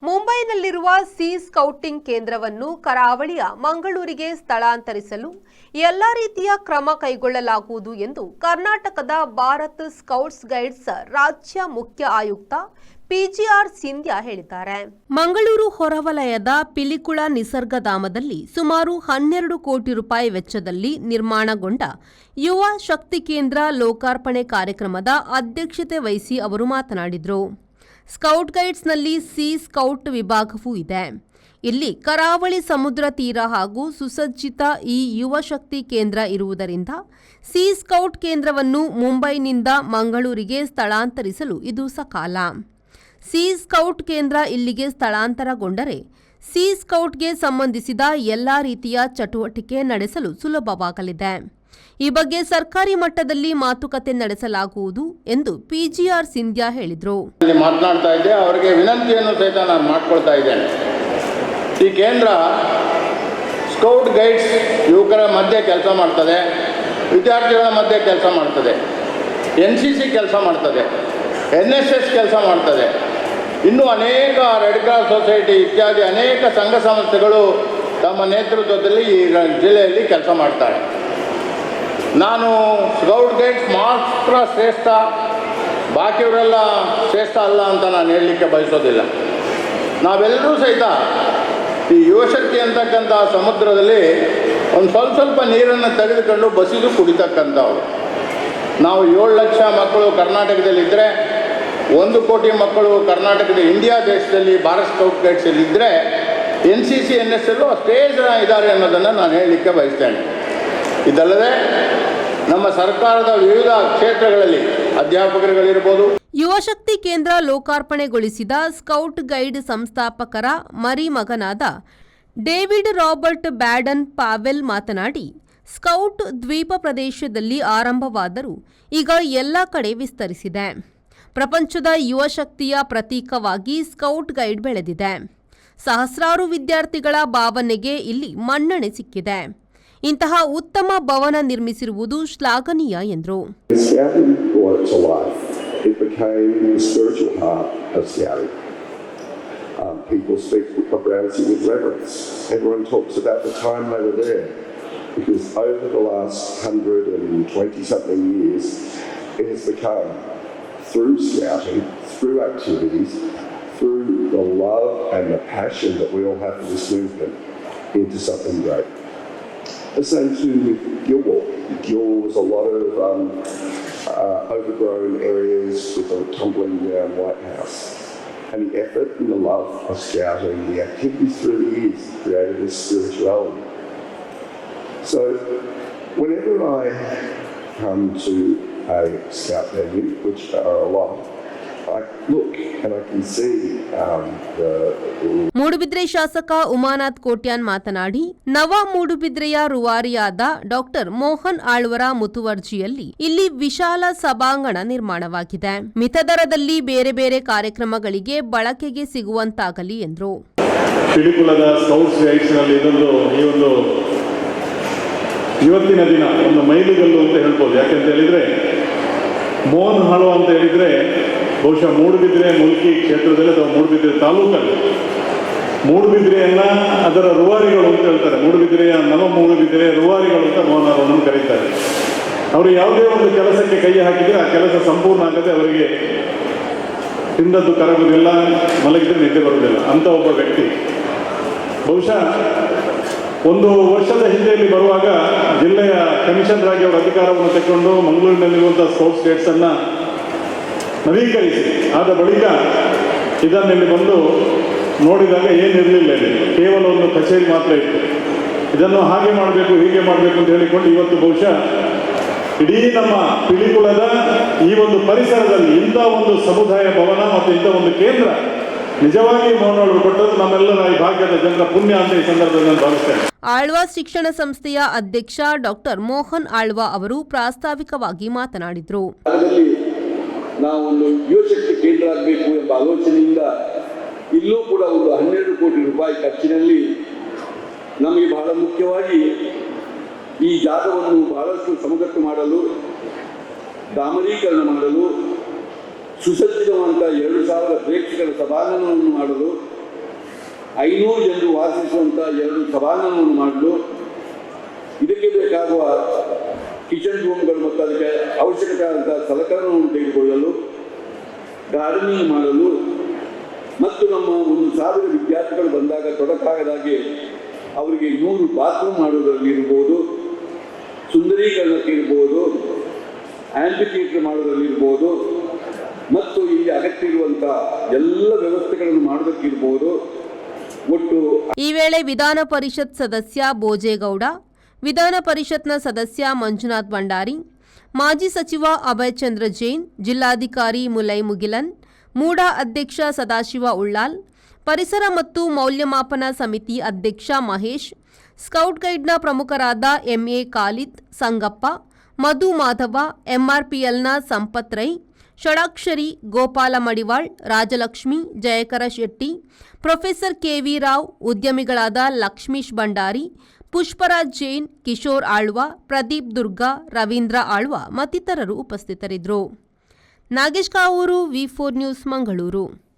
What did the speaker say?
ಮುಂಬೈನಲ್ಲಿರುವ C scouting ಕೇಂದ್ರವನ್ನು ಕರಾವಳಿಯ ಮಂಗಳೂರಿಗೆ ಸ್ಥಳಾಂತರಿಸಲು ಎಲ್ಲ ರೀತಿಯ ಕ್ರಮ ಕೈಗೊಳ್ಳಲಾಗುವುದು ಎಂದು ಕರ್ನಾಟಕದ ಭಾರತ್ ಸ್ಕೌಟ್ಸ್ ಗೈಡ್ಸ್ ರಾಜ್ಯ ಮುಖ್ಯ ಆಯುಕ್ತ ಪಿಜಿಆರ್ ಸಿಂಧ್ಯಾ ಹೇಳಿದ್ದಾರೆ. ಮಂಗಳೂರು ಹೊರವಲಯದ ಪಿಲಿಕುಳ ನಿಸರ್ಗಧಾಮದಲ್ಲಿ ಸುಮಾರು 12 ಕೋಟಿ ರೂಪಾಯಿ ವೆಚ್ಚದಲ್ಲಿ ನಿರ್ಮಾಣಗೊಂಡ ಯುವ ಶಕ್ತಿ ಕೇಂದ್ರ ಲೋಕಾರ್ಪಣೆ ಕಾರ್ಯಕ್ರಮದ ಅಧ್ಯಕ್ಷತೆ ವಹಿಸಿ ಅವರು ಮಾತನಾಡಿದರು. ಸ್ಕೌಟ್ ಗೈಡ್ಸ್ನಲ್ಲಿ ಸಿ ಸ್ಕೌಟ್ ವಿಭಾಗವೂ ಇದೆ. ಇಲ್ಲಿ ಕರಾವಳಿ ಸಮುದ್ರ ತೀರ ಹಾಗೂ ಸುಸಜ್ಜಿತ ಈ ಯುವ ಶಕ್ತಿ ಕೇಂದ್ರ ಇರುವುದರಿಂದ ಸಿ ಸ್ಕೌಟ್ ಕೇಂದ್ರವನ್ನು ಮುಂಬೈನಿಂದ ಮಂಗಳೂರಿಗೆ ಸ್ಥಳಾಂತರಿಸಲು ಇದು ಸಕಾಲ. ಸಿ ಸ್ಕೌಟ್ ಕೇಂದ್ರ ಇಲ್ಲಿಗೆ ಸ್ಥಳಾಂತರಗೊಂಡರೆ ಸಿ ಸ್ಕೌಟ್ಗೆ ಸಂಬಂಧಿಸಿದ ಎಲ್ಲ ರೀತಿಯ ಚಟುವಟಿಕೆ ನಡೆಸಲು ಸುಲಭವಾಗಲಿದೆ. ಈ ಬಗ್ಗೆ ಸರ್ಕಾರಿ ಮಟ್ಟದಲ್ಲಿ ಮಾತುಕತೆ ನಡೆಸಲಾಗುವುದು ಎಂದು ಪಿಜಿಆರ್ ಸಿಂಧ್ಯಾ ಹೇಳಿದರು. ಮಾತನಾಡ್ತಾ ಇದ್ದೆ, ಅವರಿಗೆ ವಿನಂತಿಯನ್ನು ಸಹಿತ ನಾನು ಮಾಡ್ಕೊಳ್ತಾ ಇದ್ದೇನೆ. ಈ ಕೇಂದ್ರ ಸ್ಕೌಟ್ ಗೈಡ್ಸ್ ಯುವಕರ ಮಧ್ಯೆ ಕೆಲಸ ಮಾಡ್ತದೆ, ವಿದ್ಯಾರ್ಥಿಗಳ ಮಧ್ಯೆ ಕೆಲಸ ಮಾಡ್ತದೆ, NCC ಕೆಲಸ ಮಾಡ್ತದೆ, NSS ಕೆಲಸ ಮಾಡ್ತದೆ, ಇನ್ನೂ ಅನೇಕ ರೆಡ್ ಕ್ರಾಸ್ ಸೊಸೈಟಿ ಇತ್ಯಾದಿ ಅನೇಕ ಸಂಘ ಸಂಸ್ಥೆಗಳು ತಮ್ಮ ನೇತೃತ್ವದಲ್ಲಿ ಈ ಜಿಲ್ಲೆಯಲ್ಲಿ ಕೆಲಸ ಮಾಡ್ತಾರೆ. ನಾನು ಸ್ಕೌಟ್ ಗೈಡ್ಸ್ ಮಾತ್ರ ಶ್ರೇಷ್ಠ, ಬಾಕಿಯವರೆಲ್ಲ ಶ್ರೇಷ್ಠ ಅಲ್ಲ ಅಂತ ನಾನು ಹೇಳಲಿಕ್ಕೆ ಬಯಸೋದಿಲ್ಲ. ನಾವೆಲ್ಲರೂ ಸಹಿತ ಈ ಯುವಶಕ್ತಿ ಅಂತಕ್ಕಂಥ ಸಮುದ್ರದಲ್ಲಿ ಒಂದು ಸ್ವಲ್ಪ ನೀರನ್ನು ತೆಗೆದುಕೊಂಡು ಬಸಿದು ಕುಡಿತಕ್ಕಂಥವ್ರು. ನಾವು 7 ಲಕ್ಷ ಮಕ್ಕಳು ಕರ್ನಾಟಕದಲ್ಲಿದ್ದರೆ, 1 ಕೋಟಿ ಮಕ್ಕಳು ಕರ್ನಾಟಕದ ಇಂಡಿಯಾ ದೇಶದಲ್ಲಿ ಭಾರತ್ ಸ್ಕೌಟ್ ಗೈಡ್ಸಲ್ಲಿದ್ದರೆ NCC NSS ಅಷ್ಟೇ ಜನ ಇದ್ದಾರೆ ಅನ್ನೋದನ್ನು ನಾನು ಹೇಳಲಿಕ್ಕೆ ಬಯಸ್ತೇನೆ. ಇದಲ್ಲದೆ ನಮ್ಮ ಸರ್ಕಾರದ ವಿವಿಧ ಕ್ಷೇತ್ರಗಳಲ್ಲಿ ಅಧ್ಯಾಪಕರುಗಳಿರ್ಬೋದು. ಯುವಶಕ್ತಿ ಕೇಂದ್ರ ಲೋಕಾರ್ಪಣೆಗೊಳಿಸಿದ ಸ್ಕೌಟ್ ಗೈಡ್ ಸಂಸ್ಥಾಪಕರ ಮರಿಮಗನಾದ ಡೇವಿಡ್ ರಾಬರ್ಟ್ ಬ್ಯಾಡನ್ ಪಾವೆಲ್ ಮಾತನಾಡಿ, ಸ್ಕೌಟ್ ದ್ವೀಪ ಪ್ರದೇಶದಲ್ಲಿ ಆರಂಭವಾದರೂ ಈಗ ಎಲ್ಲ ಕಡೆ ವಿಸ್ತರಿಸಿದೆ. ಪ್ರಪಂಚದ ಯುವಶಕ್ತಿಯ ಪ್ರತೀಕವಾಗಿ ಸ್ಕೌಟ್ ಗೈಡ್ ಬೆಳೆದಿದೆ. ಸಹಸ್ರಾರು ವಿದ್ಯಾರ್ಥಿಗಳ ಭಾವನೆಗೆ ಇಲ್ಲಿ ಮನ್ನಣೆ ಸಿಕ್ಕಿದೆ. ಇಂತಹ ಉತ್ತಮ ಭವನ ನಿರ್ಮಿಸಿರುವುದು ಶ್ಲಾಘನೀಯ ಎಂದರು. People speak of Ramsey with reverence. Everyone talks about the time they were there, because over the last 120-something years, it has become, through scouting, through activities, through the love and the passion that we all have for this movement, into something great. The same too with Gilwell. Gilwell was a lot of overgrown areas with a tumbling down White House. And the effort and the love of scouting, the activities through the years created this spirituality. So whenever I come to a scout venue, which are a lot, I look and I can see Moodbidri ಶಾಸಕ ಉಮಾನಾಥ್ ಕೋಟ್ಯಾನ್ ಮಾತನಾಡಿ, ನವ ಮೂಡುಬಿದ್ರೆಯ ರೂವಾರಿಯಾದ doctor Mohan ಆಳ್ವರ ಮುತುವರ್ಜಿಯಲ್ಲಿ ಇಲ್ಲಿ ವಿಶಾಲ ಸಭಾಂಗಣ ನಿರ್ಮಾಣವಾಗಿದೆ. ಮಿತದರದಲ್ಲಿ ಬೇರೆ ಬೇರೆ ಕಾರ್ಯಕ್ರಮಗಳಿಗೆ ಬಳಕೆಗೆ ಸಿಗುವಂತಾಗಲಿ ಎಂದರು. ಪಿಲಿಕುಳದ ಸ್ಕೌಟ್ಸ್ ಗೈಡ್ಸ್ನಲ್ಲಿ ಈ ಒಂದು ಇವತ್ತಿನ ದಿನ ಒಂದು ಮೈಲಿಗಲ್ಲು ಅಂತ ಹೇಳ್ಬೋದು. ಯಾಕೆಂತ ಹೇಳಿದ್ರೆ ಮೋಹನ್ ಆಳ್ವ ಅಂತ ಹೇಳಿದ್ರೆ ಬಹುಶಃ ಮೂಡುಬಿದ್ರೆ ಮುಲ್ಕಿ ಕ್ಷೇತ್ರದಲ್ಲಿ ಅಥವಾ ಮೂಡುಬಿದ್ರೆ ತಾಲೂಕಲ್ಲಿ ಮೂಡುಬಿದ್ರೆಯನ್ನ ಅದರ ರೂವಾರಿಗಳು ಅಂತ ಹೇಳ್ತಾರೆ. ಮೂಡುಬಿದ್ರೆಯ ನವ ಮೂಡುಬಿದ್ರೆ ರೂವಾರಿಗಳು ಅಂತ ಮೋಹನ್ ಆಳ್ವನನ್ನು ಕರೀತಾರೆ. ಅವರು ಯಾವುದೇ ಒಂದು ಕೆಲಸಕ್ಕೆ ಕೈ ಹಾಕಿದರೆ ಆ ಕೆಲಸ ಸಂಪೂರ್ಣ ಆಗದೆ ಅವರಿಗೆ ತಿಂದದ್ದು ಕರಗುವುದಿಲ್ಲ, ಮಲಗಿದ್ರೆ ನಿದ್ದೆ ಬರುವುದಿಲ್ಲ ಅಂತ ಒಬ್ಬ ವ್ಯಕ್ತಿ. ಬಹುಶಃ 1 ವರ್ಷದ ಹಿಂದೆಯಲ್ಲಿ ಬರುವಾಗ ಜಿಲ್ಲೆಯ ಕಮಿಷನರ್ ಆಗಿ ಅವರ ಅಧಿಕಾರವನ್ನು ತೆಗೆದುಕೊಂಡು ಮಂಗಳೂರಿನಲ್ಲಿರುವಂಥ ಸ್ಕೌಟ್ಸ್ ಗೈಡ್ಸ್ ಅನ್ನ ನವೀಕರಿಸಿ ಆದ ಬಳಿಕ ಇದನ್ನಲ್ಲಿ ಬಂದು ನೋಡಿದಾಗ ಏನಿರಲಿಲ್ಲ, ಇಲ್ಲಿ ಕೇವಲ ಒಂದು ಕಚೇರಿ ಮಾತ್ರ ಇತ್ತು. ಇದನ್ನು ಹಾಗೆ ಮಾಡಬೇಕು ಹೀಗೆ ಮಾಡಬೇಕು ಅಂತ ಹೇಳಿಕೊಂಡು ಇವತ್ತು ಬಹುಶಃ ಇಡೀ ನಮ್ಮ ಪಿಲಿಕುಳದ ಈ ಒಂದು ಪರಿಸರದಲ್ಲಿ ಇಂಥ ಒಂದು ಸಮುದಾಯ ಭವನ ಮತ್ತು ಇಂಥ ಒಂದು ಕೇಂದ್ರ ನಿಜವಾಗಿ ಮೋಹನ್ ಕೊಟ್ಟದ್ದು ನಮ್ಮೆಲ್ಲರ ಈ ಭಾಗ್ಯದ ಜನರ ಪುಣ್ಯ ಅಂತ ಈ ಸಂದರ್ಭದಲ್ಲಿ ನಾನು ಭಾವಿಸ್ತೇನೆ. ಆಳ್ವ ಶಿಕ್ಷಣ ಸಂಸ್ಥೆಯ ಅಧ್ಯಕ್ಷ ಡಾಕ್ಟರ್ ಮೋಹನ್ ಆಳ್ವ ಅವರು ಪ್ರಾಸ್ತಾವಿಕವಾಗಿ ಮಾತನಾಡಿದರು. ನಾವು ಒಂದು ಯುವಶಕ್ತಿ ಕೇಂದ್ರ ಆಗಬೇಕು ಎಂಬ ಆಲೋಚನೆಯಿಂದ ಇಲ್ಲೂ ಕೂಡ ಒಂದು 12 ಕೋಟಿ ರೂಪಾಯಿ ಖರ್ಚಿನಲ್ಲಿ ನಮಗೆ ಬಹಳ ಮುಖ್ಯವಾಗಿ ಈ ಜಾಗವನ್ನು ಬಹಳಷ್ಟು ಸಮಗ್ರ ಮಾಡಲು, ಡಾಮರೀಕರಣ ಮಾಡಲು, ಸುಸಜ್ಜಿತವಾದಂಥ 2000 ಪ್ರೇಕ್ಷಕರ ಸಭಾಂಗಣವನ್ನು ಮಾಡಲು 500 ಜನರು ವಾಸಿಸುವಂಥ 2 ಸಭಾಂಗಣವನ್ನು ಮಾಡಲು, ಇದಕ್ಕೆ ಬೇಕಾಗುವ ಕಿಚನ್ ರೂಮ್ಗಳು ಮತ್ತು ಅದಕ್ಕೆ ಅವಶ್ಯಕತೆ ಆದಂಥ ಸಲಕರಣೆಗಳನ್ನು ತೆಗೆದುಕೊಳ್ಳಲು, ಗಾರ್ಡನಿಂಗ್ ಮಾಡಲು ಮತ್ತು ನಮ್ಮ 1000 ವಿದ್ಯಾರ್ಥಿಗಳು ಬಂದಾಗ ತೊಡಕಾಗದಾಗೆ ಅವರಿಗೆ 100 ಬಾತ್ರೂಮ್ ಮಾಡುವುದರಲ್ಲಿ ಇರ್ಬೋದು, ಸುಂದರೀಕರಣಕ್ಕೆ ಇರ್ಬೋದು, ಆಂಪಿಥಿಯೇಟರ್ ಮಾಡೋದ್ರಲ್ಲಿರ್ಬೋದು ಮತ್ತು ಇಲ್ಲಿ ಅಗತ್ಯ ಇರುವಂಥ ಎಲ್ಲ ವ್ಯವಸ್ಥೆಗಳನ್ನು ಮಾಡೋದಕ್ಕಿರ್ಬೋದು. ಒಟ್ಟು ಈ ವೇಳೆ ವಿಧಾನ ಪರಿಷತ್ ಸದಸ್ಯ ಬೋಜೇಗೌಡ, ವಿಧಾನ ಪರಿಷತ್ನ ಸದಸ್ಯ ಮಂಜುನಾಥ್ ಭಂಡಾರಿ, ಮಾಜಿ ಸಚಿವ ಅಭಯ್ ಚಂದ್ರ ಜೈನ್, ಜಿಲ್ಲಾಧಿಕಾರಿ ಮುಲೈ ಮುಗಿಲನ್, ಮೂಡಾ ಅಧ್ಯಕ್ಷ ಸದಾಶಿವ ಉಳ್ಳಾಲ್, ಪರಿಸರ ಮತ್ತು ಮೌಲ್ಯಮಾಪನ ಸಮಿತಿ ಅಧ್ಯಕ್ಷ ಮಹೇಶ್, ಸ್ಕೌಟ್ ಗೈಡ್ನ ಪ್ರಮುಖರಾದ ಎಂಎ ಖಾಲಿದ್, ಸಂಗಪ್ಪ, ಮಧು ಮಾಧವ, ಎಂಆರ್ಪಿಎಲ್ನ ಸಂಪತ್ ರೈ, ಷಡಾಕ್ಷರಿ, ಗೋಪಾಲ ಮಡಿವಾಳ್, ರಾಜಲಕ್ಷ್ಮಿ, ಜಯಕರ ಶೆಟ್ಟಿ, ಪ್ರೊಫೆಸರ್ ಕೆವಿ ರಾವ್, ಉದ್ಯಮಿಗಳಾದ ಲಕ್ಷ್ಮೀಶ್ ಭಂಡಾರಿ, ಪುಷ್ಪರಾಜ್ ಜೈನ್, ಕಿಶೋರ್ ಆಳ್ವ, ಪ್ರದೀಪ್ ದುರ್ಗಾ, ರವೀಂದ್ರ ಆಳ್ವ ಮತ್ತಿತರರು ಉಪಸ್ಥಿತರಿದ್ದರು. ನಾಗೇಶ್ ಕಾವೂರು, ವಿ4 ನ್ಯೂಸ್, ಮಂಗಳೂರು.